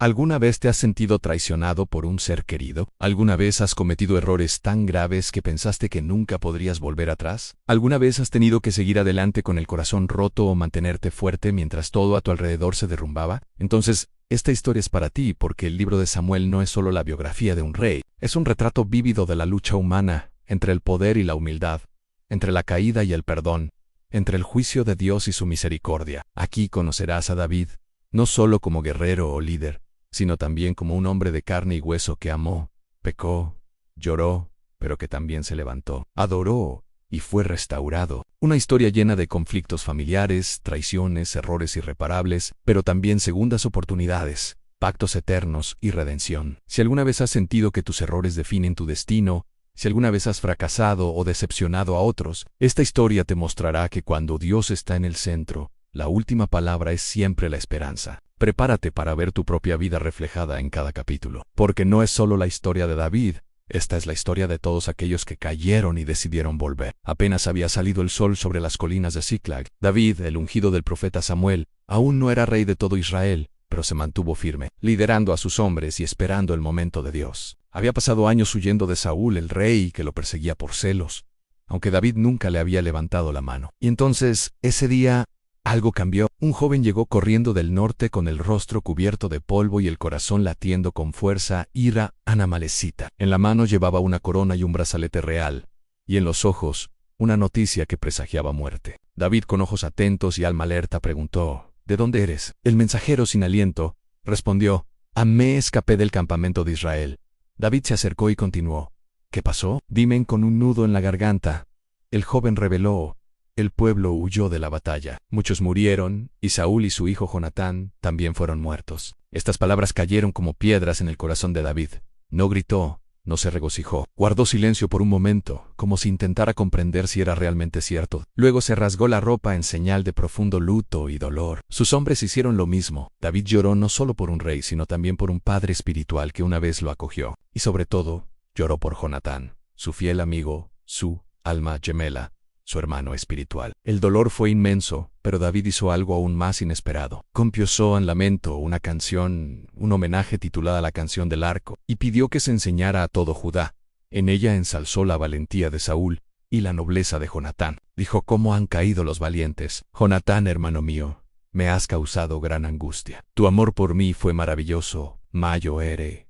¿Alguna vez te has sentido traicionado por un ser querido? ¿Alguna vez has cometido errores tan graves que pensaste que nunca podrías volver atrás? ¿Alguna vez has tenido que seguir adelante con el corazón roto o mantenerte fuerte mientras todo a tu alrededor se derrumbaba? Entonces, esta historia es para ti porque el libro de Samuel no es solo la biografía de un rey, es un retrato vívido de la lucha humana entre el poder y la humildad, entre la caída y el perdón, entre el juicio de Dios y su misericordia. Aquí conocerás a David, no solo como guerrero o líder, sino también como un hombre de carne y hueso que amó, pecó, lloró, pero que también se levantó, adoró y fue restaurado. Una historia llena de conflictos familiares, traiciones, errores irreparables, pero también segundas oportunidades, pactos eternos y redención. Si alguna vez has sentido que tus errores definen tu destino, si alguna vez has fracasado o decepcionado a otros, esta historia te mostrará que cuando Dios está en el centro, la última palabra es siempre la esperanza. Prepárate para ver tu propia vida reflejada en cada capítulo, porque no es solo la historia de David, esta es la historia de todos aquellos que cayeron y decidieron volver. Apenas había salido el sol sobre las colinas de Ziklag. David, el ungido del profeta Samuel, aún no era rey de todo Israel, pero se mantuvo firme, liderando a sus hombres y esperando el momento de Dios. Había pasado años huyendo de Saúl, el rey, que lo perseguía por celos, aunque David nunca le había levantado la mano. Y entonces, ese día, algo cambió. Un joven llegó corriendo del norte con el rostro cubierto de polvo y el corazón latiendo con fuerza, ira anamalesita. En la mano llevaba una corona y un brazalete real, y en los ojos, una noticia que presagiaba muerte. David, con ojos atentos y alma alerta, preguntó, ¿de dónde eres? El mensajero, sin aliento, respondió, me escapé del campamento de Israel. David se acercó y continuó, ¿qué pasó? Dime con un nudo en la garganta. El joven reveló, el pueblo huyó de la batalla. Muchos murieron, y Saúl y su hijo Jonatán también fueron muertos. Estas palabras cayeron como piedras en el corazón de David. No gritó, no se regocijó. Guardó silencio por un momento, como si intentara comprender si era realmente cierto. Luego se rasgó la ropa en señal de profundo luto y dolor. Sus hombres hicieron lo mismo. David lloró no solo por un rey, sino también por un padre espiritual que una vez lo acogió. Y sobre todo, lloró por Jonatán, su fiel amigo, su alma gemela, su hermano espiritual. El dolor fue inmenso, pero David hizo algo aún más inesperado. Compuso en lamento una canción, un homenaje titulada La canción del arco, y pidió que se enseñara a todo Judá. En ella ensalzó la valentía de Saúl y la nobleza de Jonatán. Dijo, ¿cómo han caído los valientes? Jonatán, hermano mío, me has causado gran angustia. Tu amor por mí fue maravilloso, mayor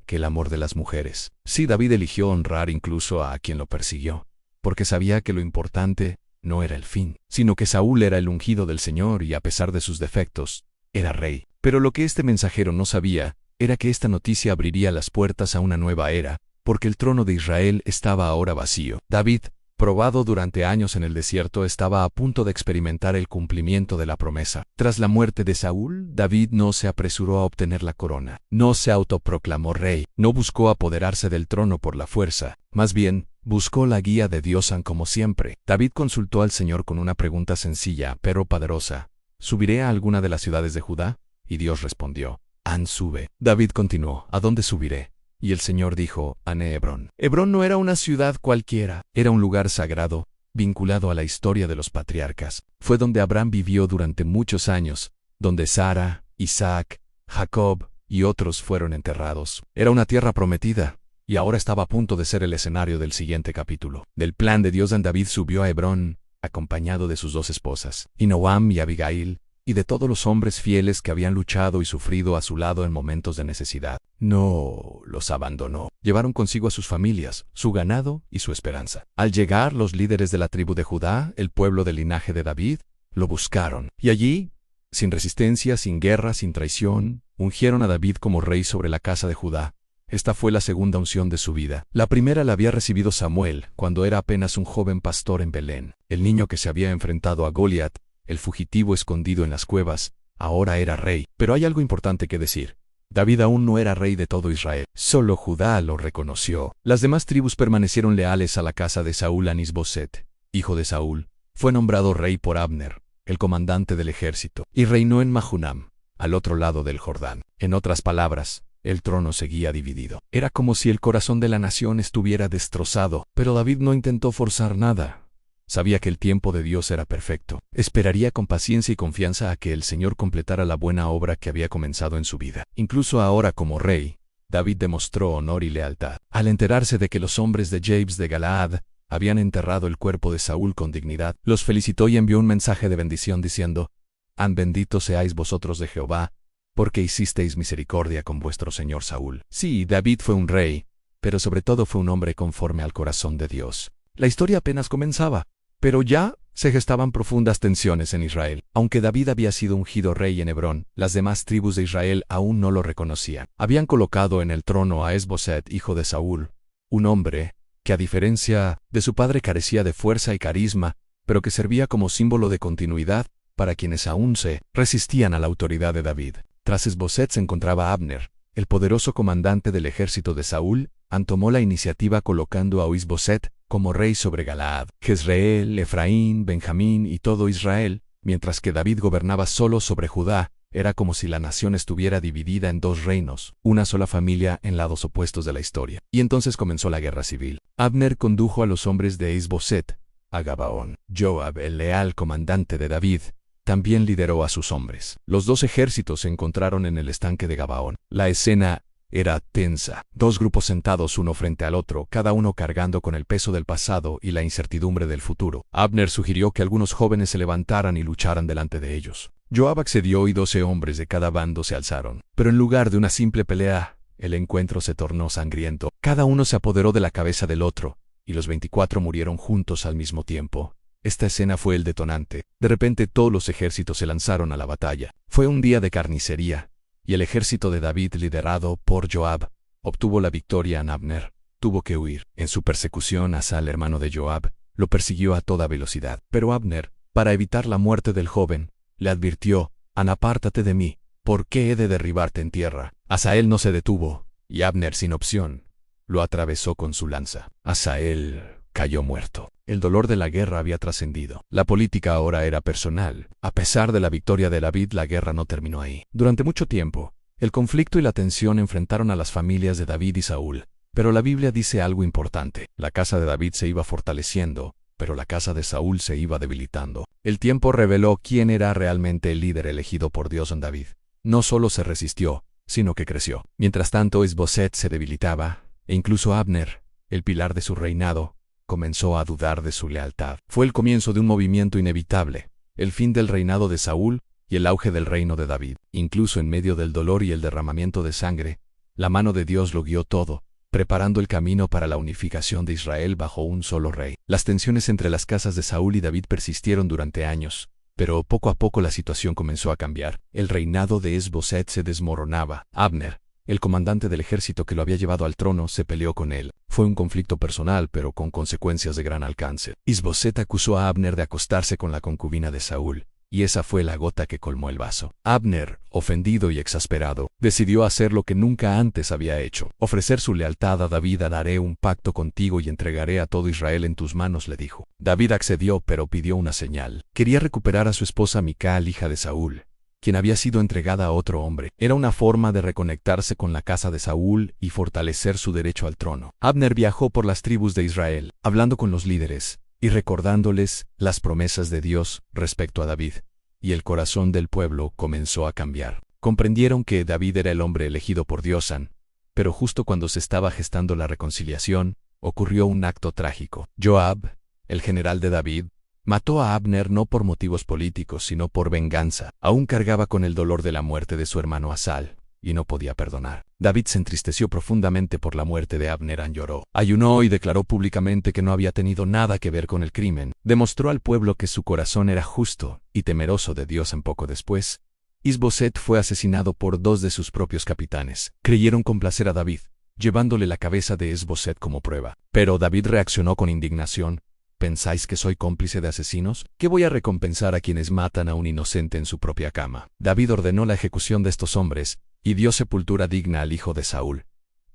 que el amor de las mujeres. Sí, David eligió honrar incluso a quien lo persiguió, porque sabía que lo importante no era el fin, sino que Saúl era el ungido del Señor y a pesar de sus defectos, era rey. Pero lo que este mensajero no sabía era que esta noticia abriría las puertas a una nueva era, porque el trono de Israel estaba ahora vacío. David, probado durante años en el desierto, estaba a punto de experimentar el cumplimiento de la promesa. Tras la muerte de Saúl, David no se apresuró a obtener la corona, no se autoproclamó rey, no buscó apoderarse del trono por la fuerza, más bien, buscó la guía de Dios como siempre. David consultó al Señor con una pregunta sencilla, pero poderosa. ¿Subiré a alguna de las ciudades de Judá? Y Dios respondió, sube. David continuó, ¿a dónde subiré? Y el Señor dijo, a Hebrón. Hebrón no era una ciudad cualquiera, era un lugar sagrado, vinculado a la historia de los patriarcas. Fue donde Abraham vivió durante muchos años, donde Sara, Isaac, Jacob y otros fueron enterrados. Era una tierra prometida, y ahora estaba a punto de ser el escenario del siguiente capítulo. Del plan de Dios, David subió a Hebrón, acompañado de sus dos esposas, Ahinoam y Abigail, y de todos los hombres fieles que habían luchado y sufrido a su lado en momentos de necesidad. No los abandonó. Llevaron consigo a sus familias, su ganado y su esperanza. Al llegar, los líderes de la tribu de Judá, el pueblo del linaje de David, lo buscaron. Y allí, sin resistencia, sin guerra, sin traición, ungieron a David como rey sobre la casa de Judá. Esta fue la segunda unción de su vida. La primera la había recibido Samuel, cuando era apenas un joven pastor en Belén. El niño que se había enfrentado a Goliat, el fugitivo escondido en las cuevas, ahora era rey. Pero hay algo importante que decir. David aún no era rey de todo Israel. Solo Judá lo reconoció. Las demás tribus permanecieron leales a la casa de Saúl. Isboset, hijo de Saúl, fue nombrado rey por Abner, el comandante del ejército, y reinó en Mahunam, al otro lado del Jordán. En otras palabras, el trono seguía dividido. Era como si el corazón de la nación estuviera destrozado, pero David no intentó forzar nada. Sabía que el tiempo de Dios era perfecto. Esperaría con paciencia y confianza a que el Señor completara la buena obra que había comenzado en su vida. Incluso ahora como rey, David demostró honor y lealtad. Al enterarse de que los hombres de Jabes de Galaad habían enterrado el cuerpo de Saúl con dignidad, los felicitó y envió un mensaje de bendición diciendo: Benditos seáis vosotros de Jehová, porque hicisteis misericordia con vuestro señor Saúl. Sí, David fue un rey, pero sobre todo fue un hombre conforme al corazón de Dios. La historia apenas comenzaba, pero ya se gestaban profundas tensiones en Israel. Aunque David había sido ungido rey en Hebrón, las demás tribus de Israel aún no lo reconocían. Habían colocado en el trono a Esboset, hijo de Saúl, un hombre que a diferencia de su padre carecía de fuerza y carisma, pero que servía como símbolo de continuidad para quienes aún se resistían a la autoridad de David. Tras Esboset se encontraba Abner, el poderoso comandante del ejército de Saúl. Tomó la iniciativa colocando a Isboset como rey sobre Galaad, Jezreel, Efraín, Benjamín y todo Israel, mientras que David gobernaba solo sobre Judá. Era como si la nación estuviera dividida en dos reinos, una sola familia en lados opuestos de la historia. Y entonces comenzó la guerra civil. Abner condujo a los hombres de Isboset a Gabaón. Joab, el leal comandante de David, también lideró a sus hombres. Los dos ejércitos se encontraron en el estanque de Gabaón. La escena era tensa. Dos grupos sentados uno frente al otro, cada uno cargando con el peso del pasado y la incertidumbre del futuro. Abner sugirió que algunos jóvenes se levantaran y lucharan delante de ellos. Joab accedió y 12 hombres de cada bando se alzaron. Pero en lugar de una simple pelea, el encuentro se tornó sangriento. Cada uno se apoderó de la cabeza del otro, y los 24 murieron juntos al mismo tiempo. Esta escena fue el detonante. De repente todos los ejércitos se lanzaron a la batalla. Fue un día de carnicería, y el ejército de David, liderado por Joab, obtuvo la victoria en Abner. Tuvo que huir. En su persecución, Asa, el hermano de Joab, lo persiguió a toda velocidad. Pero Abner, para evitar la muerte del joven, le advirtió: apártate de mí, ¿por qué he de derribarte en tierra? Asael no se detuvo, y Abner, sin opción, lo atravesó con su lanza. Asael cayó muerto. El dolor de la guerra había trascendido. La política ahora era personal. A pesar de la victoria de David, la guerra no terminó ahí. Durante mucho tiempo, el conflicto y la tensión enfrentaron a las familias de David y Saúl. Pero la Biblia dice algo importante. La casa de David se iba fortaleciendo, pero la casa de Saúl se iba debilitando. El tiempo reveló quién era realmente el líder elegido por Dios en David. No solo se resistió, sino que creció. Mientras tanto, Isboset se debilitaba, e incluso Abner, el pilar de su reinado, comenzó a dudar de su lealtad. Fue el comienzo de un movimiento inevitable, el fin del reinado de Saúl y el auge del reino de David. Incluso en medio del dolor y el derramamiento de sangre, la mano de Dios lo guió todo, preparando el camino para la unificación de Israel bajo un solo rey. Las tensiones entre las casas de Saúl y David persistieron durante años, pero poco a poco la situación comenzó a cambiar. El reinado de Isboset se desmoronaba. Abner, el comandante del ejército que lo había llevado al trono, se peleó con él. Fue un conflicto personal, pero con consecuencias de gran alcance. Isboset acusó a Abner de acostarse con la concubina de Saúl, y esa fue la gota que colmó el vaso. Abner, ofendido y exasperado, decidió hacer lo que nunca antes había hecho: ofrecer su lealtad a David. Haré un pacto contigo y entregaré a todo Israel en tus manos, le dijo. David accedió, pero pidió una señal. Quería recuperar a su esposa Mical, hija de Saúl, quien había sido entregada a otro hombre. Era una forma de reconectarse con la casa de Saúl y fortalecer su derecho al trono. Abner viajó por las tribus de Israel, hablando con los líderes y recordándoles las promesas de Dios respecto a David, y el corazón del pueblo comenzó a cambiar. Comprendieron que David era el hombre elegido por Dios, pero justo cuando se estaba gestando la reconciliación, ocurrió un acto trágico. Joab, el general de David, mató a Abner no por motivos políticos, sino por venganza. Aún cargaba con el dolor de la muerte de su hermano Asal, y no podía perdonar. David se entristeció profundamente por la muerte de Abner. Lloró, ayunó y declaró públicamente que no había tenido nada que ver con el crimen. Demostró al pueblo que su corazón era justo y temeroso de Dios. Poco después, Isboset fue asesinado por 2 de sus propios capitanes. Creyeron complacer a David, llevándole la cabeza de Isboset como prueba. Pero David reaccionó con indignación. ¿Pensáis que soy cómplice de asesinos? ¿Qué voy a recompensar a quienes matan a un inocente en su propia cama? David ordenó la ejecución de estos hombres, y dio sepultura digna al hijo de Saúl.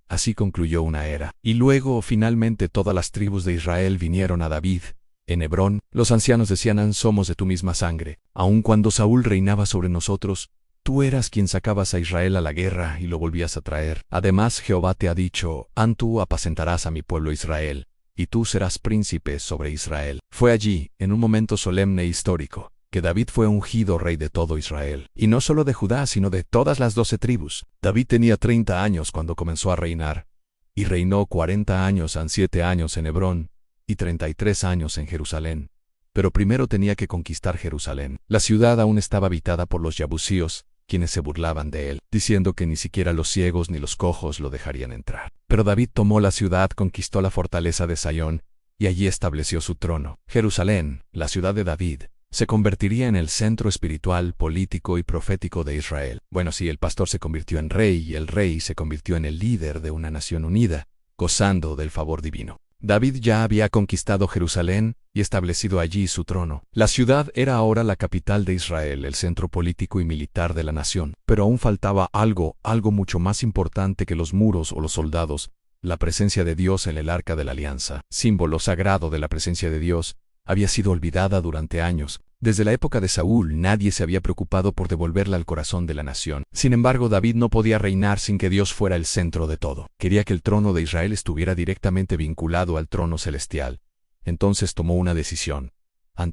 Así concluyó una era. Y luego, finalmente, todas las tribus de Israel vinieron a David. En Hebrón, los ancianos decían: somos de tu misma sangre. Aun cuando Saúl reinaba sobre nosotros, tú eras quien sacabas a Israel a la guerra y lo volvías a traer. Además, Jehová te ha dicho: tú apacentarás a mi pueblo Israel. y tú serás príncipe sobre Israel. Fue allí, en un momento solemne e histórico, que David fue ungido rey de todo Israel, y no solo de Judá, sino de todas las 12 tribus. David tenía 30 años cuando comenzó a reinar, y reinó 40 años, 7 años en Hebrón, y 33 años en Jerusalén. Pero primero tenía que conquistar Jerusalén. La ciudad aún estaba habitada por los Yabusíos, quienes se burlaban de él, diciendo que ni siquiera los ciegos ni los cojos lo dejarían entrar. Pero David tomó la ciudad, conquistó la fortaleza de Sayón, y allí estableció su trono. Jerusalén, la ciudad de David, se convertiría en el centro espiritual, político y profético de Israel. Bueno, sí, el pastor se convirtió en rey, y el rey se convirtió en el líder de una nación unida, gozando del favor divino. David ya había conquistado Jerusalén y establecido allí su trono. La ciudad era ahora la capital de Israel, el centro político y militar de la nación. Pero aún faltaba algo mucho más importante que los muros o los soldados: la presencia de Dios en el Arca de la Alianza. Símbolo sagrado de la presencia de Dios, había sido olvidada durante años. Desde la época de Saúl nadie se había preocupado por devolverla al corazón de la nación. Sin embargo, David no podía reinar sin que Dios fuera el centro de todo. Quería que el trono de Israel estuviera directamente vinculado al trono celestial. Entonces tomó una decisión: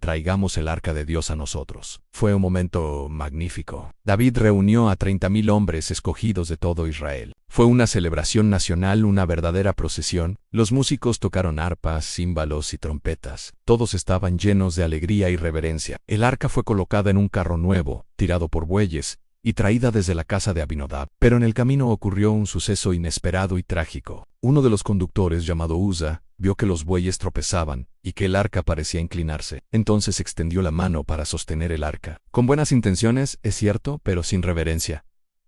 traigamos el arca de Dios a nosotros. Fue un momento magnífico. David reunió a 30,000 hombres escogidos de todo Israel. Fue una celebración nacional, una verdadera procesión. Los músicos tocaron arpas, címbalos y trompetas. Todos estaban llenos de alegría y reverencia. El arca fue colocada en un carro nuevo, tirado por bueyes, y traída desde la casa de Abinadab. Pero en el camino ocurrió un suceso inesperado y trágico. Uno de los conductores, llamado Uza, vio que los bueyes tropezaban y que el arca parecía inclinarse. Entonces extendió la mano para sostener el arca. Con buenas intenciones, es cierto, pero sin reverencia.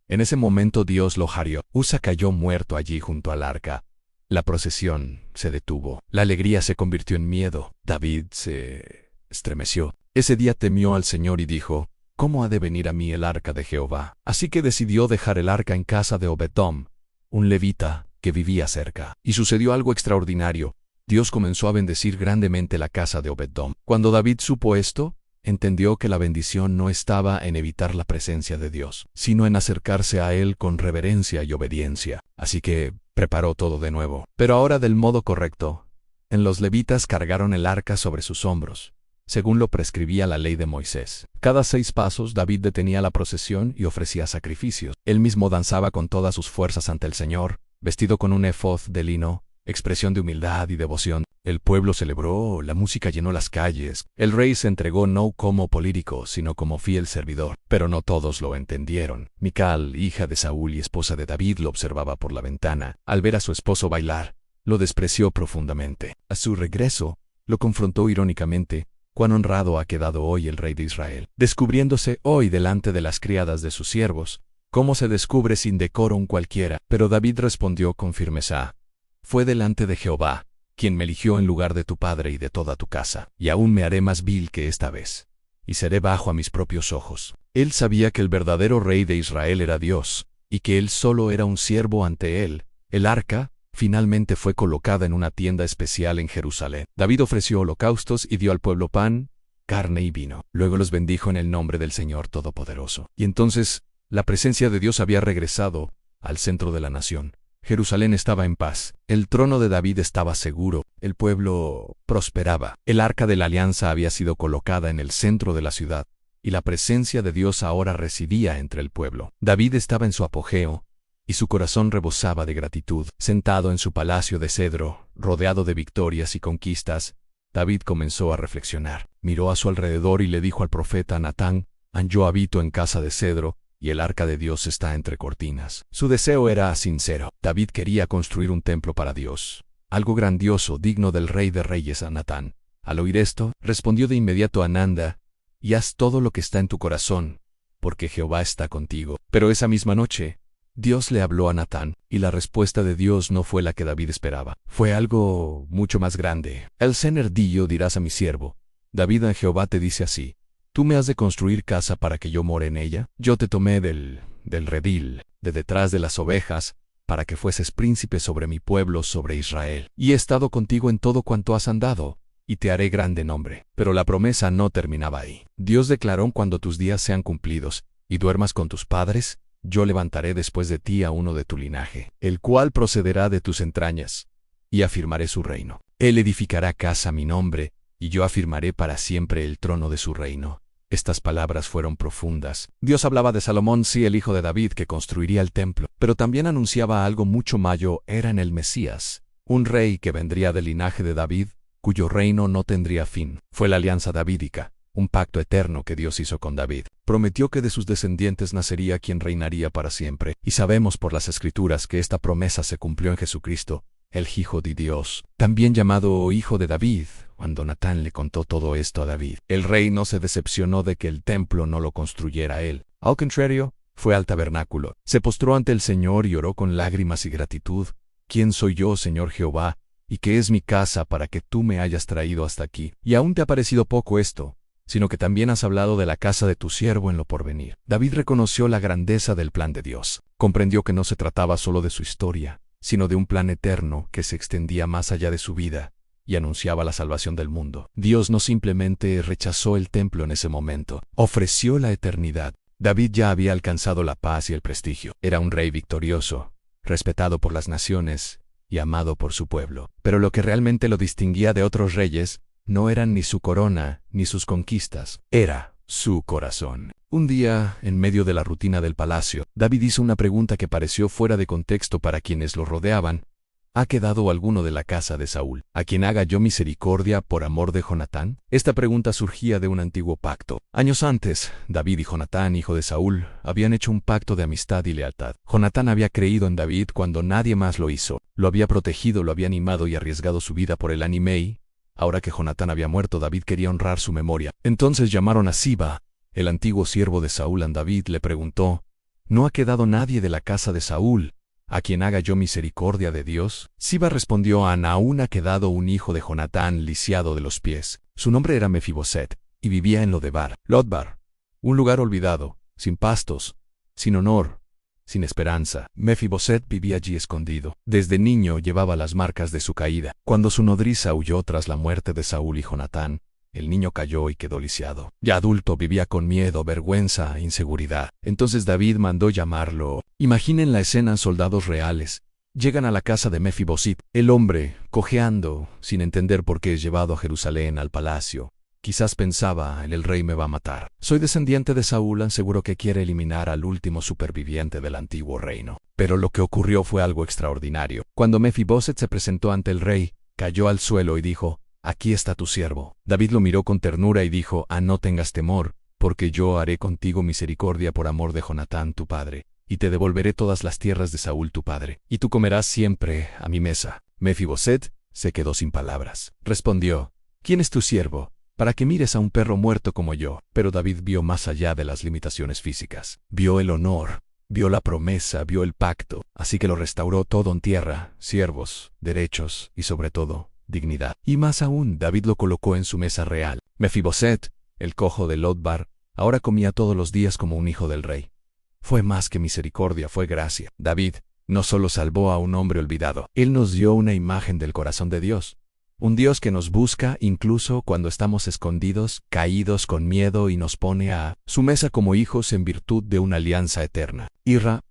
En ese momento Dios lo hirió. Uza cayó muerto allí junto al arca. La procesión se detuvo. La alegría se convirtió en miedo. David se estremeció. Ese día temió al Señor y dijo: ¿cómo ha de venir a mí el arca de Jehová? Así que decidió dejar el arca en casa de Obed-Edom, un levita que vivía cerca. Y sucedió algo extraordinario. Dios comenzó a bendecir grandemente la casa de Obed-Edom. Cuando David supo esto, entendió que la bendición no estaba en evitar la presencia de Dios, sino en acercarse a Él con reverencia y obediencia. Así que preparó todo de nuevo. Pero ahora del modo correcto. Los levitas cargaron el arca sobre sus hombros, según lo prescribía la ley de Moisés. Cada 6 pasos David detenía la procesión y ofrecía sacrificios. Él mismo danzaba con todas sus fuerzas ante el Señor, vestido con un efod de lino, expresión de humildad y devoción. El pueblo celebró, la música llenó las calles. El rey se entregó no como político, sino como fiel servidor. Pero no todos lo entendieron. Mical, hija de Saúl y esposa de David, lo observaba por la ventana. Al ver a su esposo bailar, lo despreció profundamente. A su regreso, lo confrontó irónicamente: «¿Cuán honrado ha quedado hoy el rey de Israel, descubriéndose hoy delante de las criadas de sus siervos? ¿Cómo se descubre sin decoro un cualquiera?» Pero David respondió con firmeza: «Fue delante de Jehová, quien me eligió en lugar de tu padre y de toda tu casa, y aún me haré más vil que esta vez, y seré bajo a mis propios ojos». Él sabía que el verdadero rey de Israel era Dios, y que él solo era un siervo ante él. El arca finalmente fue colocada en una tienda especial en Jerusalén. David ofreció holocaustos y dio al pueblo pan, carne y vino. Luego los bendijo en el nombre del Señor Todopoderoso. Y entonces la presencia de Dios había regresado al centro de la nación. Jerusalén estaba en paz. El trono de David estaba seguro. El pueblo prosperaba. El arca de la alianza había sido colocada en el centro de la ciudad, y la presencia de Dios ahora residía entre el pueblo. David estaba en su apogeo, y su corazón rebosaba de gratitud. Sentado en su palacio de cedro, rodeado de victorias y conquistas, David comenzó a reflexionar. Miró a su alrededor y le dijo al profeta Natán: «Yo habito en casa de cedro, y el arca de Dios está entre cortinas». Su deseo era sincero. David quería construir un templo para Dios, algo grandioso, digno del Rey de Reyes. A Natán, al oír esto, respondió de inmediato: «Anda, y haz todo lo que está en tu corazón, porque Jehová está contigo». Pero esa misma noche, Dios le habló a Natán, y la respuesta de Dios no fue la que David esperaba. Fue algo mucho más grande. «El cenerdillo dirás a mi siervo, David, a Jehová te dice así: ¿tú me has de construir casa para que yo more en ella? Yo te tomé del redil, de detrás de las ovejas, para que fueses príncipe sobre mi pueblo, sobre Israel. Y he estado contigo en todo cuanto has andado, y te haré grande nombre». Pero la promesa no terminaba ahí. Dios declaró: «Cuando tus días sean cumplidos, y duermas con tus padres, yo levantaré después de ti a uno de tu linaje, el cual procederá de tus entrañas, y afirmaré su reino». Él edificará casa a mi nombre, y yo afirmaré para siempre el trono de su reino. Estas palabras fueron profundas. Dios hablaba de Salomón, sí, el hijo de David, que construiría el templo, pero también anunciaba algo mucho mayor: era en el Mesías, un rey que vendría del linaje de David, cuyo reino no tendría fin. Fue la alianza davídica, un pacto eterno que Dios hizo con David. Prometió que de sus descendientes nacería quien reinaría para siempre, y sabemos por las Escrituras que esta promesa se cumplió en Jesucristo, el Hijo de Dios, también llamado Hijo de David. Cuando Natán le contó todo esto a David, el rey no se decepcionó de que el templo no lo construyera él. Al contrario, fue al tabernáculo, se postró ante el Señor y oró con lágrimas y gratitud: ¿Quién soy yo, Señor Jehová, y qué es mi casa para que tú me hayas traído hasta aquí? Y aún te ha parecido poco esto, sino que también has hablado de la casa de tu siervo en lo porvenir. David reconoció la grandeza del plan de Dios. Comprendió que no se trataba solo de su historia, sino de un plan eterno que se extendía más allá de su vida y anunciaba la salvación del mundo. Dios no simplemente rechazó el templo en ese momento, ofreció la eternidad. David ya había alcanzado la paz y el prestigio. Era un rey victorioso, respetado por las naciones y amado por su pueblo. Pero lo que realmente lo distinguía de otros reyes no eran ni su corona ni sus conquistas, era su corazón. Un día, en medio de la rutina del palacio, David hizo una pregunta que pareció fuera de contexto para quienes lo rodeaban: ¿ha quedado alguno de la casa de Saúl, a quien haga yo misericordia por amor de Jonatán? Esta pregunta surgía de un antiguo pacto. Años antes, David y Jonatán, hijo de Saúl, habían hecho un pacto de amistad y lealtad. Jonatán había creído en David cuando nadie más lo hizo. Lo había protegido, lo había animado y arriesgado su vida por él. Y ahora que Jonatán había muerto, David quería honrar su memoria. Entonces llamaron a Siba, el antiguo siervo de Saúl. David le preguntó: ¿no ha quedado nadie de la casa de Saúl, a quien haga yo misericordia de Dios? Siba respondió: aún ha quedado un hijo de Jonatán lisiado de los pies. Su nombre era Mefiboset, y vivía en Lodbar, un lugar olvidado, sin pastos, sin honor, sin esperanza. Mefiboset vivía allí escondido. Desde niño llevaba las marcas de su caída. Cuando su nodriza huyó tras la muerte de Saúl y Jonatán, el niño cayó y quedó lisiado. Ya adulto, vivía con miedo, vergüenza e inseguridad. Entonces David mandó llamarlo. Imaginen la escena: soldados reales llegan a la casa de Mefiboset. El hombre, cojeando, sin entender por qué es llevado a Jerusalén al palacio. Quizás pensaba: el rey me va a matar. Soy descendiente de Saúl, seguro que quiere eliminar al último superviviente del antiguo reino. Pero lo que ocurrió fue algo extraordinario. Cuando Mefiboset se presentó ante el rey, cayó al suelo y dijo: aquí está tu siervo. David lo miró con ternura y dijo: no tengas temor, porque yo haré contigo misericordia por amor de Jonatán tu padre, y te devolveré todas las tierras de Saúl tu padre, y tú comerás siempre a mi mesa. Mefiboset se quedó sin palabras. Respondió: ¿quién es tu siervo, para que mires a un perro muerto como yo? Pero David vio más allá de las limitaciones físicas. Vio el honor, vio la promesa, vio el pacto. Así que lo restauró todo en tierra: siervos, derechos y sobre todo, dignidad. Y más aún, David lo colocó en su mesa real. Mefiboset, el cojo de Lodbar, ahora comía todos los días como un hijo del rey. Fue más que misericordia, fue gracia. David no solo salvó a un hombre olvidado, él nos dio una imagen del corazón de Dios. Un Dios que nos busca incluso cuando estamos escondidos, caídos, con miedo, y nos pone a su mesa como hijos en virtud de una alianza eterna.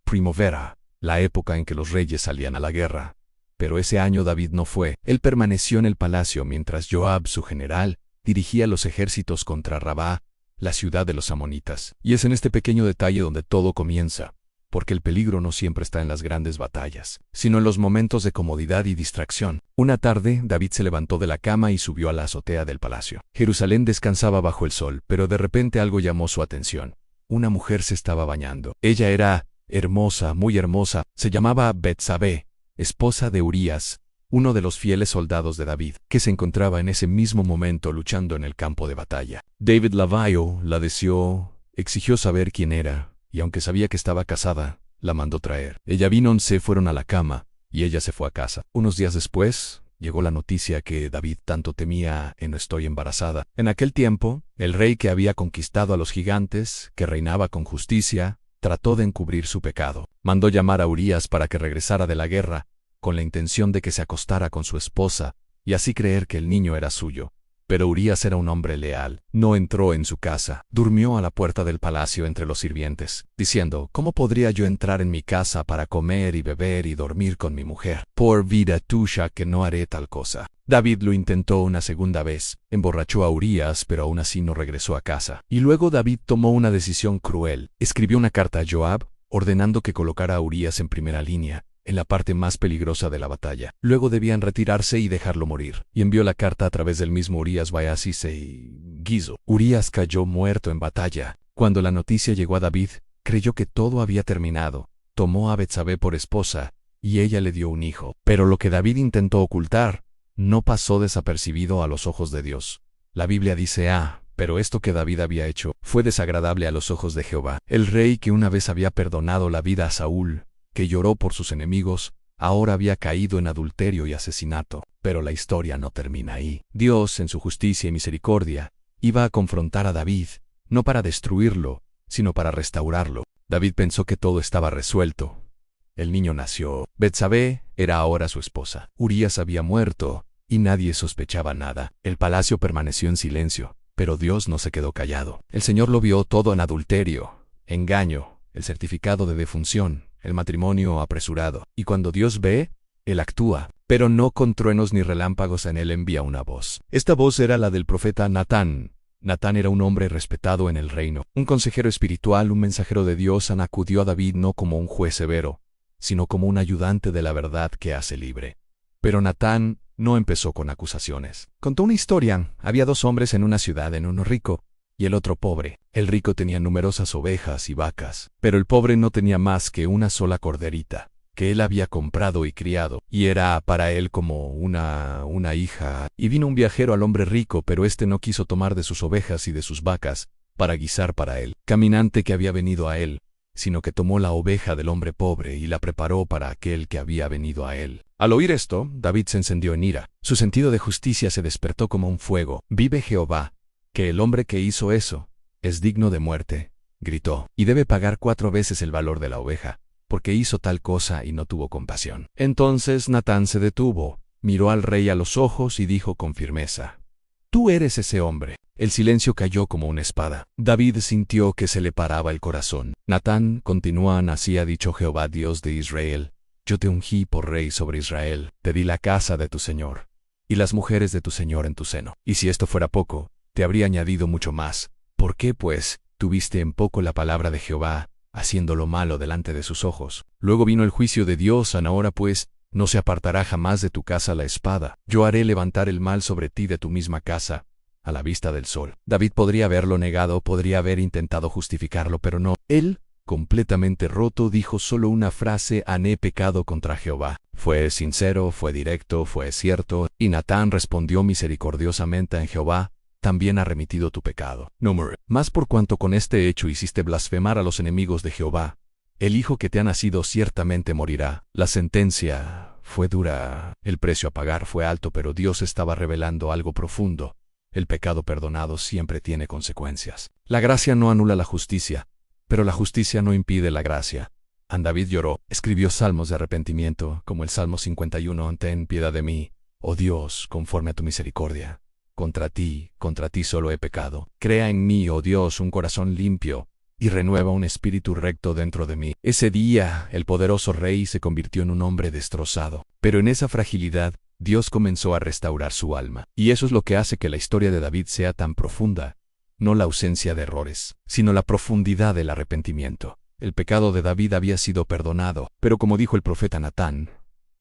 Primavera, la época en que los reyes salían a la guerra. Pero ese año David no fue. Él permaneció en el palacio mientras Joab, su general, dirigía los ejércitos contra Rabá, la ciudad de los amonitas. Y es en este pequeño detalle donde todo comienza, porque el peligro no siempre está en las grandes batallas, sino en los momentos de comodidad y distracción. Una tarde, David se levantó de la cama y subió a la azotea del palacio. Jerusalén descansaba bajo el sol, pero de repente algo llamó su atención. Una mujer se estaba bañando. Ella era hermosa, muy hermosa. Se llamaba Betsabé, esposa de Urías, uno de los fieles soldados de David, que se encontraba en ese mismo momento luchando en el campo de batalla. David la vio, la deseó, exigió saber quién era, y aunque sabía que estaba casada, la mandó traer. Ella vino, se fueron a la cama, y ella se fue a casa. Unos días después, llegó la noticia que David tanto temía: estoy embarazada. En aquel tiempo, el rey que había conquistado a los gigantes, que reinaba con justicia, trató de encubrir su pecado. Mandó llamar a Urías para que regresara de la guerra, con la intención de que se acostara con su esposa, y así creer que el niño era suyo. Pero Urías era un hombre leal. No entró en su casa. Durmió a la puerta del palacio entre los sirvientes, diciendo, ¿cómo podría yo entrar en mi casa para comer y beber y dormir con mi mujer? Por vida tuya que no haré tal cosa. David lo intentó una segunda vez. Emborrachó a Urías, pero aún así no regresó a casa. Y luego David tomó una decisión cruel. Escribió una carta a Joab, ordenando que colocara a Urías en primera línea, en la parte más peligrosa de la batalla. Luego debían retirarse y dejarlo morir. Y envió la carta a través del mismo Urías Bayasis Gizo. Urías cayó muerto en batalla. Cuando la noticia llegó a David, creyó que todo había terminado. Tomó a Betsabé por esposa, y ella le dio un hijo. Pero lo que David intentó ocultar no pasó desapercibido a los ojos de Dios. La Biblia dice, pero esto que David había hecho fue desagradable a los ojos de Jehová. El rey que una vez había perdonado la vida a Saúl, que lloró por sus enemigos, ahora había caído en adulterio y asesinato. Pero la historia no termina ahí. Dios, en su justicia y misericordia, iba a confrontar a David, no para destruirlo, sino para restaurarlo. David pensó que todo estaba resuelto. El niño nació. Betsabé era ahora su esposa. Urías había muerto, y nadie sospechaba nada. El palacio permaneció en silencio, pero Dios no se quedó callado. El Señor lo vio todo en adulterio, engaño, el certificado de defunción, el matrimonio apresurado. Y cuando Dios ve, Él actúa, pero no con truenos ni relámpagos. En Él envía una voz. Esta voz era la del profeta Natán. Natán era un hombre respetado en el reino, un consejero espiritual, un mensajero de Dios. Acudió a David no como un juez severo, sino como un ayudante de la verdad que hace libre. Pero Natán no empezó con acusaciones. Contó una historia. Había dos hombres en una ciudad, uno rico y el otro pobre. El rico tenía numerosas ovejas y vacas, pero el pobre no tenía más que una sola corderita, que él había comprado y criado, y era para él como una hija. Y vino un viajero al hombre rico, pero éste no quiso tomar de sus ovejas y de sus vacas para guisar para él, caminante que había venido a él, sino que tomó la oveja del hombre pobre y la preparó para aquel que había venido a él. Al oír esto, David se encendió en ira. Su sentido de justicia se despertó como un fuego. Vive Jehová, que el hombre que hizo eso es digno de muerte, gritó, y debe pagar 4 veces el valor de la oveja, porque hizo tal cosa y no tuvo compasión. Entonces Natán se detuvo, miró al rey a los ojos y dijo con firmeza, «Tú eres ese hombre». El silencio cayó como una espada. David sintió que se le paraba el corazón. Natán continúa, así ha dicho Jehová Dios de Israel, yo te ungí por rey sobre Israel, te di la casa de tu señor, y las mujeres de tu señor en tu seno. Y si esto fuera poco, te habría añadido mucho más. ¿Por qué, pues, tuviste en poco la palabra de Jehová, haciendo lo malo delante de sus ojos? Luego vino el juicio de Dios. Ahora pues, no se apartará jamás de tu casa la espada. Yo haré levantar el mal sobre ti de tu misma casa, a la vista del sol. David podría haberlo negado, podría haber intentado justificarlo, pero no. Él, completamente roto, dijo solo una frase: «He pecado contra Jehová». Fue sincero, fue directo, fue cierto, y Natán respondió misericordiosamente: «En Jehová también ha remitido tu pecado. Más por cuanto con este hecho hiciste blasfemar a los enemigos de Jehová, el hijo que te ha nacido ciertamente morirá». La sentencia fue dura, el precio a pagar fue alto, pero Dios estaba revelando algo profundo. El pecado perdonado siempre tiene consecuencias. La gracia no anula la justicia, pero la justicia no impide la gracia. David lloró, escribió salmos de arrepentimiento, como el Salmo 51, «Ten piedad de mí, oh Dios, conforme a tu misericordia. Contra ti solo he pecado. Crea en mí, oh Dios, un corazón limpio, y renueva un espíritu recto dentro de mí». Ese día, el poderoso rey se convirtió en un hombre destrozado. Pero en esa fragilidad, Dios comenzó a restaurar su alma. Y eso es lo que hace que la historia de David sea tan profunda. No la ausencia de errores, sino la profundidad del arrepentimiento. El pecado de David había sido perdonado, pero como dijo el profeta Natán,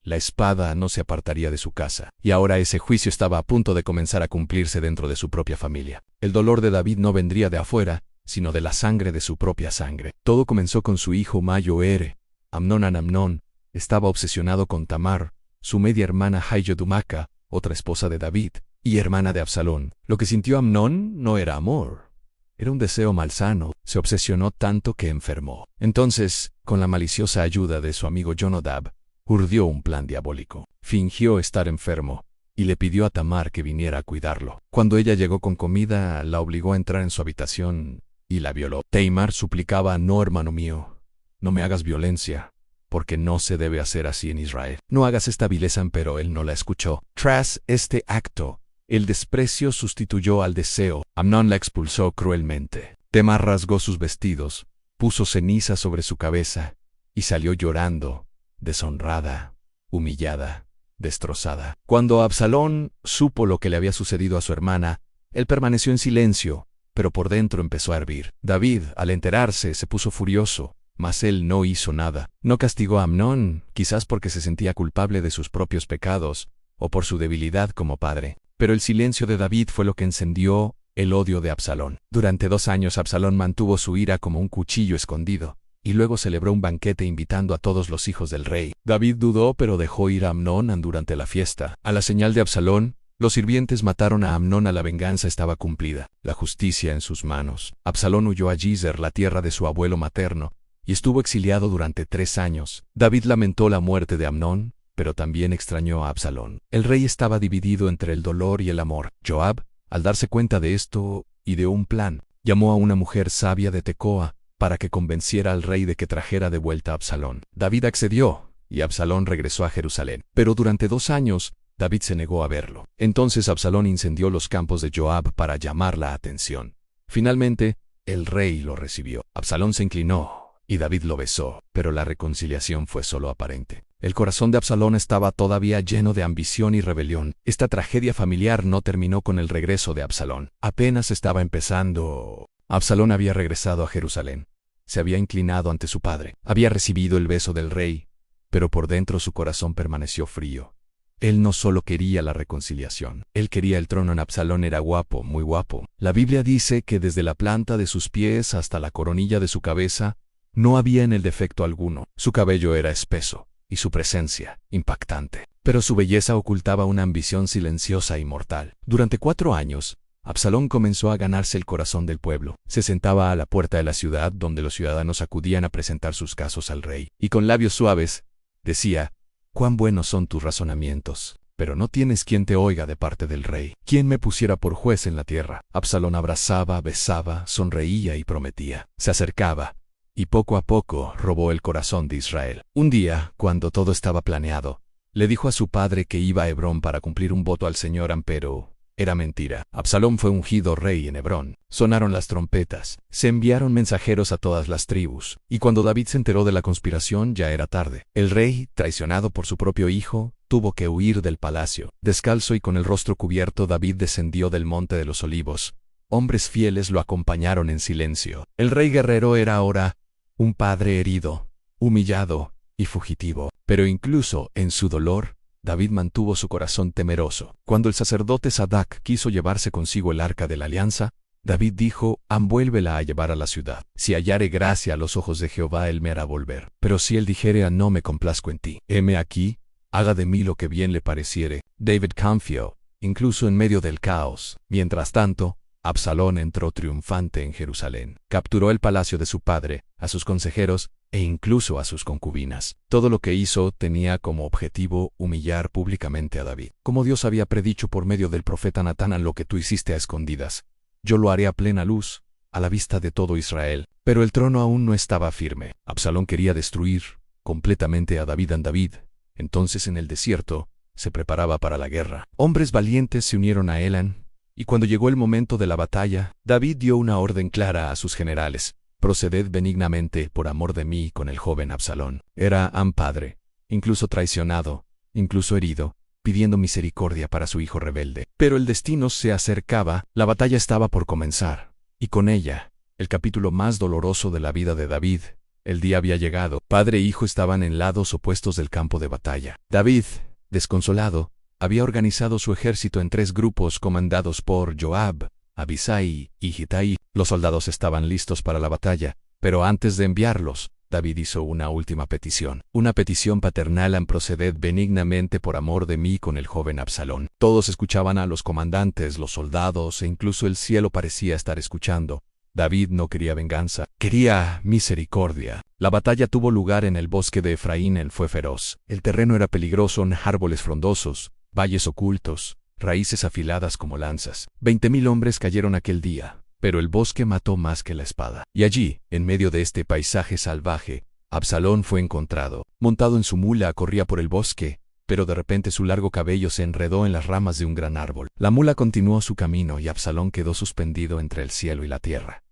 la espada no se apartaría de su casa. Y ahora ese juicio estaba a punto de comenzar a cumplirse dentro de su propia familia. El dolor de David no vendría de afuera, sino de la sangre de su propia sangre. Todo comenzó con su hijo Mayo-ere. Amnón estaba obsesionado con Tamar, su media hermana Hayodumaca, otra esposa de David, y hermana de Absalón. Lo que sintió Amnón no era amor, era un deseo malsano. Se obsesionó tanto que enfermó. Entonces, con la maliciosa ayuda de su amigo Jonadab, urdió un plan diabólico. Fingió estar enfermo y le pidió a Tamar que viniera a cuidarlo. Cuando ella llegó con comida, la obligó a entrar en su habitación y la violó. Tamar suplicaba: «No, hermano mío, no me hagas violencia, porque no se debe hacer así en Israel. No hagas esta vileza», pero él no la escuchó. Tras este acto, El desprecio sustituyó al deseo. Amnón la expulsó cruelmente. Tamar rasgó sus vestidos, puso ceniza sobre su cabeza y salió llorando, deshonrada, humillada, destrozada. Cuando Absalón supo lo que le había sucedido a su hermana, él permaneció en silencio, pero por dentro empezó a hervir. David, al enterarse, se puso furioso, mas él no hizo nada. No castigó a Amnón, quizás porque se sentía culpable de sus propios pecados, o por su debilidad como padre. Pero el silencio de David fue lo que encendió el odio de Absalón. Durante 2 años Absalón mantuvo su ira como un cuchillo escondido, y luego celebró un banquete invitando a todos los hijos del rey. David dudó, pero dejó ir a Amnón durante la fiesta. A la señal de Absalón, los sirvientes mataron a Amnón. La venganza estaba cumplida, la justicia en sus manos. Absalón huyó a Gizer, la tierra de su abuelo materno, y estuvo exiliado durante 3 años. David lamentó la muerte de Amnón, pero también extrañó a Absalón. El rey estaba dividido entre el dolor y el amor. Joab, al darse cuenta de esto y de un plan, llamó a una mujer sabia de Tecoa para que convenciera al rey de que trajera de vuelta a Absalón. David accedió, y Absalón regresó a Jerusalén. Pero durante 2 años, David se negó a verlo. Entonces Absalón incendió los campos de Joab para llamar la atención. Finalmente, el rey lo recibió. Absalón se inclinó, y David lo besó, pero la reconciliación fue solo aparente. El corazón de Absalón estaba todavía lleno de ambición y rebelión. Esta tragedia familiar no terminó con el regreso de Absalón. Apenas estaba empezando. Absalón había regresado a Jerusalén. Se había inclinado ante su padre. Había recibido el beso del rey, pero por dentro su corazón permaneció frío. Él no solo quería la reconciliación, él quería el trono. En Absalón era guapo, muy guapo. La Biblia dice que desde la planta de sus pies hasta la coronilla de su cabeza, no había en él defecto alguno. Su cabello era espeso, y su presencia, impactante. Pero su belleza ocultaba una ambición silenciosa y mortal. Durante 4 años, Absalón comenzó a ganarse el corazón del pueblo. Se sentaba a la puerta de la ciudad donde los ciudadanos acudían a presentar sus casos al rey, y con labios suaves, decía: «Cuán buenos son tus razonamientos, pero no tienes quien te oiga de parte del rey. ¿Quién me pusiera por juez en la tierra?». Absalón abrazaba, besaba, sonreía y prometía. Se acercaba, y poco a poco robó el corazón de Israel. Un día, cuando todo estaba planeado, le dijo a su padre que iba a Hebrón para cumplir un voto al Señor, pero era mentira. Absalón fue ungido rey en Hebrón. Sonaron las trompetas, se enviaron mensajeros a todas las tribus, y cuando David se enteró de la conspiración ya era tarde. El rey, traicionado por su propio hijo, tuvo que huir del palacio. Descalzo y con el rostro cubierto, David descendió del monte de los olivos. Hombres fieles lo acompañaron en silencio. El rey guerrero era ahora un padre herido, humillado y fugitivo. Pero incluso en su dolor, David mantuvo su corazón temeroso. Cuando el sacerdote Sadac quiso llevarse consigo el arca de la alianza, David dijo: «Envuélvela a llevar a la ciudad. Si hallare gracia a los ojos de Jehová, él me hará volver. Pero si él dijere: no me complazco en ti, heme aquí, haga de mí lo que bien le pareciere». David confió, incluso en medio del caos. Mientras tanto, Absalón entró triunfante en Jerusalén. Capturó el palacio de su padre, a sus consejeros e incluso a sus concubinas. Todo lo que hizo tenía como objetivo humillar públicamente a David. Como Dios había predicho por medio del profeta Natán: «Lo que tú hiciste a escondidas, yo lo haré a plena luz, a la vista de todo Israel». Pero el trono aún no estaba firme. Absalón quería destruir completamente a David. Entonces en el desierto se preparaba para la guerra. Hombres valientes se unieron a él. Y cuando llegó el momento de la batalla, David dio una orden clara a sus generales: «Proceded benignamente por amor de mí con el joven Absalón». Era padre, incluso traicionado, incluso herido, pidiendo misericordia para su hijo rebelde. Pero el destino se acercaba, la batalla estaba por comenzar, y con ella, el capítulo más doloroso de la vida de David. El día había llegado. Padre e hijo estaban en lados opuestos del campo de batalla. David, desconsolado, había organizado su ejército en 3 grupos comandados por Joab, Abisai y Gitai. Los soldados estaban listos para la batalla, pero antes de enviarlos, David hizo una última petición. Una petición paternal: «Proceded benignamente por amor de mí con el joven Absalón». Todos escuchaban a los comandantes, los soldados, e incluso el cielo parecía estar escuchando. David no quería venganza, quería misericordia. La batalla tuvo lugar en el bosque de Efraín. Él fue feroz. El terreno era peligroso, árboles frondosos, valles ocultos, raíces afiladas como lanzas. 20,000 hombres cayeron aquel día, pero el bosque mató más que la espada. Y allí, en medio de este paisaje salvaje, Absalón fue encontrado. Montado en su mula, corría por el bosque, pero de repente su largo cabello se enredó en las ramas de un gran árbol. La mula continuó su camino y Absalón quedó suspendido entre el cielo y la tierra.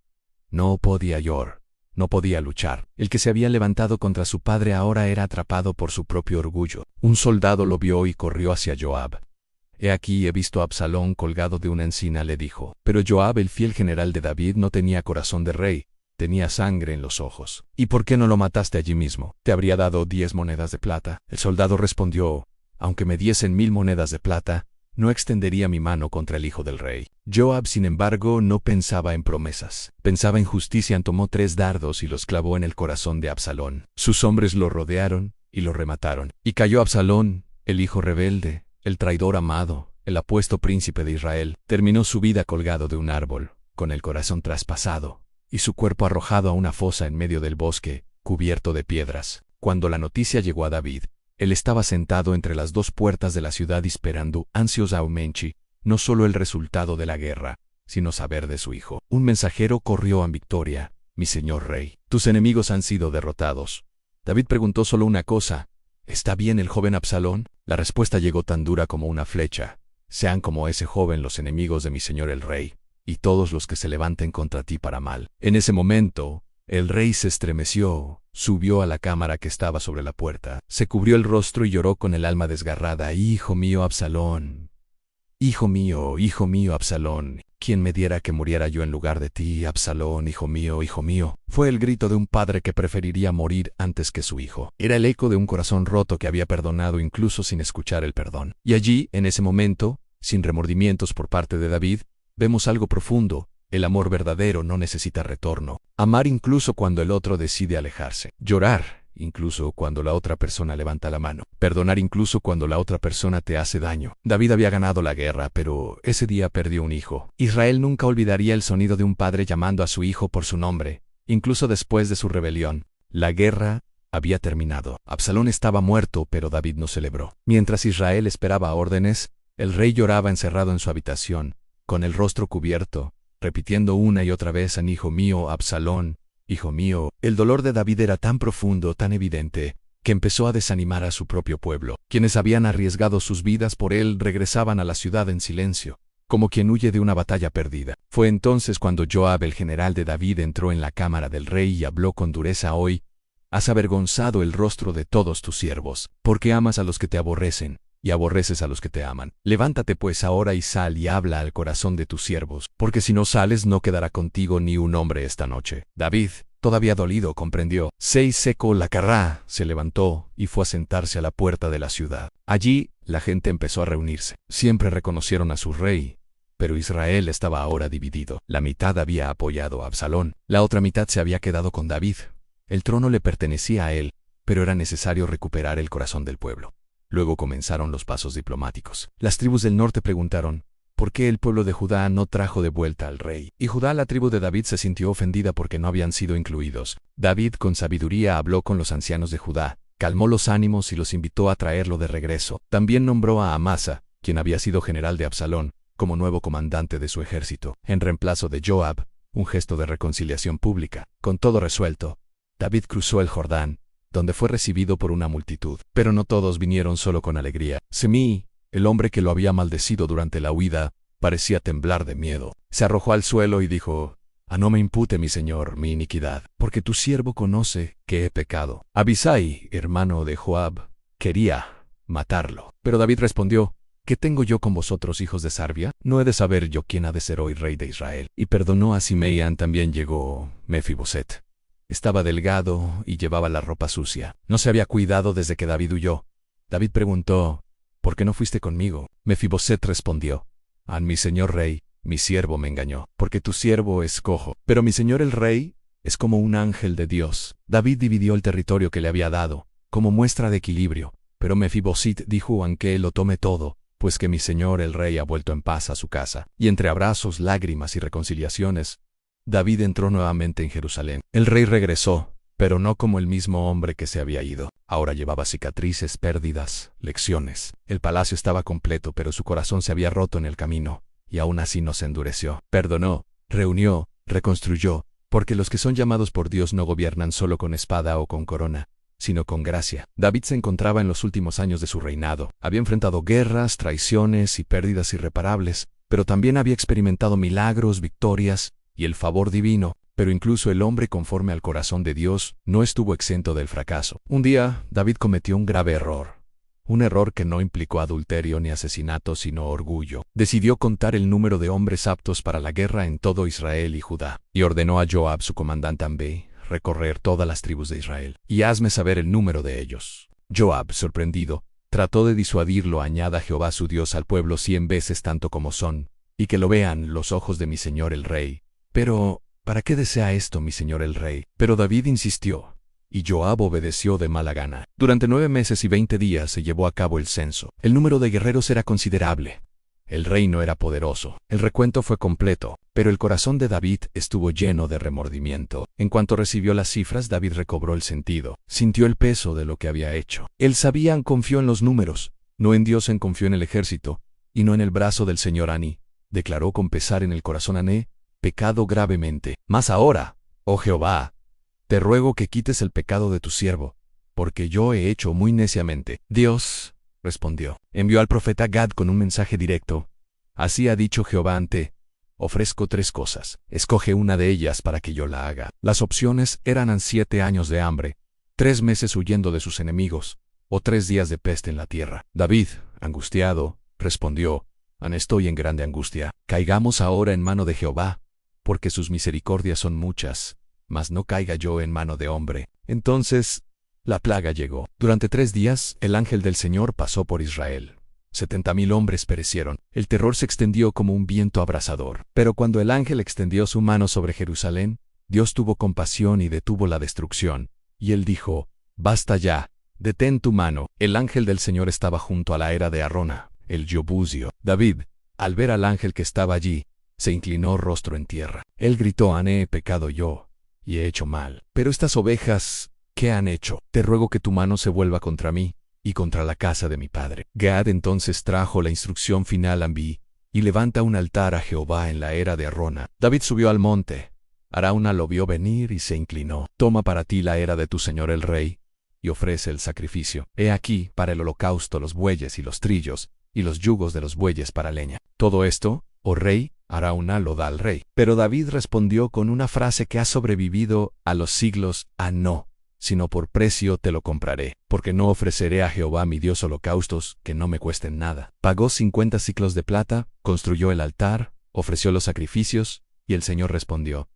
No podía llorar, no podía luchar. El que se había levantado contra su padre ahora era atrapado por su propio orgullo. Un soldado lo vio y corrió hacia Joab. «He aquí, he visto a Absalón colgado de una encina», le dijo. Pero Joab, el fiel general de David, no tenía corazón de rey, tenía sangre en los ojos. «¿Y por qué no lo mataste allí mismo? Te habría dado 10 monedas de plata». El soldado respondió: «Aunque me diesen 1000 monedas de plata, no extendería mi mano contra el hijo del rey». Joab, sin embargo, no pensaba en promesas. Pensaba en justicia. Tomó 3 dardos y los clavó en el corazón de Absalón. Sus hombres lo rodearon y lo remataron. Y cayó Absalón, el hijo rebelde, el traidor amado, el apuesto príncipe de Israel. Terminó su vida colgado de un árbol, con el corazón traspasado, y su cuerpo arrojado a una fosa en medio del bosque, cubierto de piedras. Cuando la noticia llegó a David, él estaba sentado entre las 2 puertas de la ciudad esperando ansiosamente no solo el resultado de la guerra, sino saber de su hijo. Un mensajero corrió en victoria: «Mi señor rey, tus enemigos han sido derrotados». David preguntó solo una cosa: «¿Está bien el joven Absalón?». La respuesta llegó tan dura como una flecha: «Sean como ese joven los enemigos de mi señor el rey, y todos los que se levanten contra ti para mal». En ese momento, el rey se estremeció, subió a la cámara que estaba sobre la puerta, se cubrió el rostro y lloró con el alma desgarrada: «Hijo mío Absalón, hijo mío Absalón, ¿quién me diera que muriera yo en lugar de ti, Absalón, hijo mío, hijo mío?». Fue el grito de un padre que preferiría morir antes que su hijo. Era el eco de un corazón roto que había perdonado incluso sin escuchar el perdón. Y allí, en ese momento, sin remordimientos por parte de David, vemos algo profundo. El amor verdadero no necesita retorno. Amar incluso cuando el otro decide alejarse. Llorar incluso cuando la otra persona levanta la mano. Perdonar incluso cuando la otra persona te hace daño. David había ganado la guerra, pero ese día perdió un hijo. Israel nunca olvidaría el sonido de un padre llamando a su hijo por su nombre, incluso después de su rebelión. La guerra había terminado. Absalón estaba muerto, pero David no celebró. Mientras Israel esperaba órdenes, el rey lloraba encerrado en su habitación, con el rostro cubierto, repitiendo una y otra vez: «Hijo mío, Absalón, hijo mío». El dolor de David era tan profundo, tan evidente, que empezó a desanimar a su propio pueblo. Quienes habían arriesgado sus vidas por él regresaban a la ciudad en silencio, como quien huye de una batalla perdida. Fue entonces cuando Joab, el general de David, entró en la cámara del rey y habló con dureza: «Hoy has avergonzado el rostro de todos tus siervos, porque amas a los que te aborrecen y aborreces a los que te aman. Levántate pues ahora y sal y habla al corazón de tus siervos, porque si no sales no quedará contigo ni un hombre esta noche». David, todavía dolido, comprendió. Se secó la carrá, se levantó y fue a sentarse a la puerta de la ciudad. Allí, la gente empezó a reunirse. Siempre reconocieron a su rey, pero Israel estaba ahora dividido. La mitad había apoyado a Absalón, la otra mitad se había quedado con David. El trono le pertenecía a él, pero era necesario recuperar el corazón del pueblo. Luego comenzaron los pasos diplomáticos. Las tribus del norte preguntaron: ¿por qué el pueblo de Judá no trajo de vuelta al rey? Y Judá, la tribu de David, se sintió ofendida porque no habían sido incluidos. David, con sabiduría, habló con los ancianos de Judá, calmó los ánimos y los invitó a traerlo de regreso. También nombró a Amasa, quien había sido general de Absalón, como nuevo comandante de su ejército, en reemplazo de Joab, un gesto de reconciliación pública. Con todo resuelto, David cruzó el Jordán, donde fue recibido por una multitud. Pero no todos vinieron solo con alegría. Semí, el hombre que lo había maldecido durante la huida, parecía temblar de miedo. Se arrojó al suelo y dijo: «No me impute, mi señor, mi iniquidad, porque tu siervo conoce que he pecado». Abisai, hermano de Joab, quería matarlo. Pero David respondió: «¿Qué tengo yo con vosotros, hijos de Sarvia? ¿No he de saber yo quién ha de ser hoy rey de Israel?». Y perdonó a Simeán. También llegó Mefiboset. Estaba delgado y llevaba la ropa sucia. No se había cuidado desde que David huyó. David preguntó: «¿Por qué no fuiste conmigo?». Mefiboset respondió: «Mi señor rey, mi siervo me engañó, porque tu siervo es cojo. Pero mi señor el rey es como un ángel de Dios». David dividió el territorio que le había dado, como muestra de equilibrio. Pero Mefiboset dijo: «Aunque él lo tome todo, pues que mi señor el rey ha vuelto en paz a su casa». Y entre abrazos, lágrimas y reconciliaciones, David entró nuevamente en Jerusalén. El rey regresó, pero no como el mismo hombre que se había ido. Ahora llevaba cicatrices, pérdidas, lecciones. El palacio estaba completo, pero su corazón se había roto en el camino, y aún así no se endureció. Perdonó, reunió, reconstruyó, porque los que son llamados por Dios no gobiernan solo con espada o con corona, sino con gracia. David se encontraba en los últimos años de su reinado. Había enfrentado guerras, traiciones y pérdidas irreparables, pero también había experimentado milagros, victorias y el favor divino. Pero incluso el hombre conforme al corazón de Dios no estuvo exento del fracaso. Un día, David cometió un grave error. Un error que no implicó adulterio ni asesinato, sino orgullo. Decidió contar el número de hombres aptos para la guerra en todo Israel y Judá, y ordenó a Joab, su comandante Ambe, recorrer todas las tribus de Israel, y hazme saber el número de ellos. Joab, sorprendido, trató de disuadirlo: añada Jehová su Dios al pueblo 100 veces tanto como son, y que lo vean los ojos de mi señor el rey. Pero, ¿para qué desea esto mi señor el rey? Pero David insistió, y Joab obedeció de mala gana. Durante 9 meses y 20 días se llevó a cabo el censo. El número de guerreros era considerable. El reino era poderoso. El recuento fue completo, pero el corazón de David estuvo lleno de remordimiento. En cuanto recibió las cifras, David recobró el sentido. Sintió el peso de lo que había hecho. Él sabía, confió en los números, no en Dios, confió en el ejército, y no en el brazo del señor Aní. Declaró con pesar en el corazón: Ané, pecado gravemente. Mas ahora, oh Jehová, te ruego que quites el pecado de tu siervo, porque yo he hecho muy neciamente. Dios respondió. Envió al profeta Gad con un mensaje directo. Así ha dicho Jehová: ante ofrezco 3 cosas. Escoge una de ellas para que yo la haga. Las opciones eran 7 años de hambre, 3 meses huyendo de sus enemigos, o 3 días de peste en la tierra. David, angustiado, respondió: estoy en grande angustia. Caigamos ahora en mano de Jehová, porque sus misericordias son muchas, mas no caiga yo en mano de hombre. Entonces la plaga llegó. Durante 3 días el ángel del Señor pasó por Israel. 70,000 hombres perecieron. El terror se extendió como un viento abrasador. Pero cuando el ángel extendió su mano sobre Jerusalén, Dios tuvo compasión y detuvo la destrucción. Y él dijo: basta ya, detén tu mano. El ángel del Señor estaba junto a la era de Arona, el Jebuseo. David, al ver al ángel que estaba allí, se inclinó rostro en tierra. Él gritó: he pecado yo, y he hecho mal. Pero estas ovejas, ¿qué han hecho? Te ruego que tu mano se vuelva contra mí, y contra la casa de mi padre. Gad entonces trajo la instrucción final a Ambi, y levanta un altar a Jehová en la era de Arona. David subió al monte. Arauna lo vio venir y se inclinó. Toma para ti la era de tu señor el rey, y ofrece el sacrificio. He aquí, para el holocausto, los bueyes y los trillos, y los yugos de los bueyes para leña. Todo esto, oh rey, Arauna lo da al rey. Pero David respondió con una frase que ha sobrevivido a los siglos: no, sino por precio te lo compraré, porque no ofreceré a Jehová mi Dios holocaustos que no me cuesten nada. Pagó 50 siclos de plata, construyó el altar, ofreció los sacrificios, y el Señor respondió.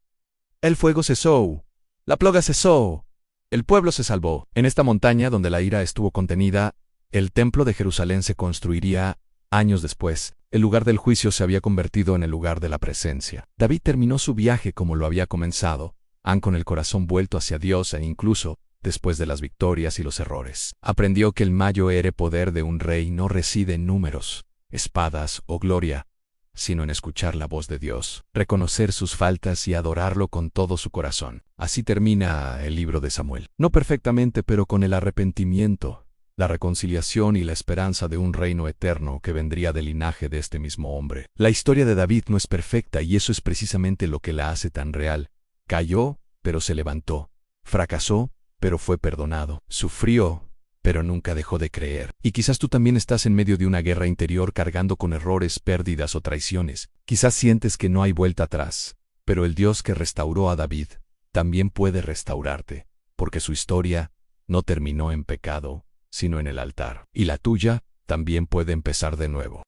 El fuego cesó, la plaga cesó, el pueblo se salvó. En esta montaña donde la ira estuvo contenida, el templo de Jerusalén se construiría años después. El lugar del juicio se había convertido en el lugar de la presencia. David terminó su viaje como lo había comenzado, con el corazón vuelto hacia Dios, e incluso, después de las victorias y los errores, aprendió que el mayor poder de un rey no reside en números, espadas o gloria, sino en escuchar la voz de Dios, reconocer sus faltas y adorarlo con todo su corazón. Así termina el libro de Samuel. No perfectamente, pero con el arrepentimiento, la reconciliación y la esperanza de un reino eterno que vendría del linaje de este mismo hombre. La historia de David no es perfecta, y eso es precisamente lo que la hace tan real. Cayó, pero se levantó. Fracasó, pero fue perdonado. Sufrió, pero nunca dejó de creer. Y quizás tú también estás en medio de una guerra interior cargando con errores, pérdidas o traiciones. Quizás sientes que no hay vuelta atrás. Pero el Dios que restauró a David también puede restaurarte, porque su historia no terminó en pecado, sino en el altar. Y la tuya también puede empezar de nuevo.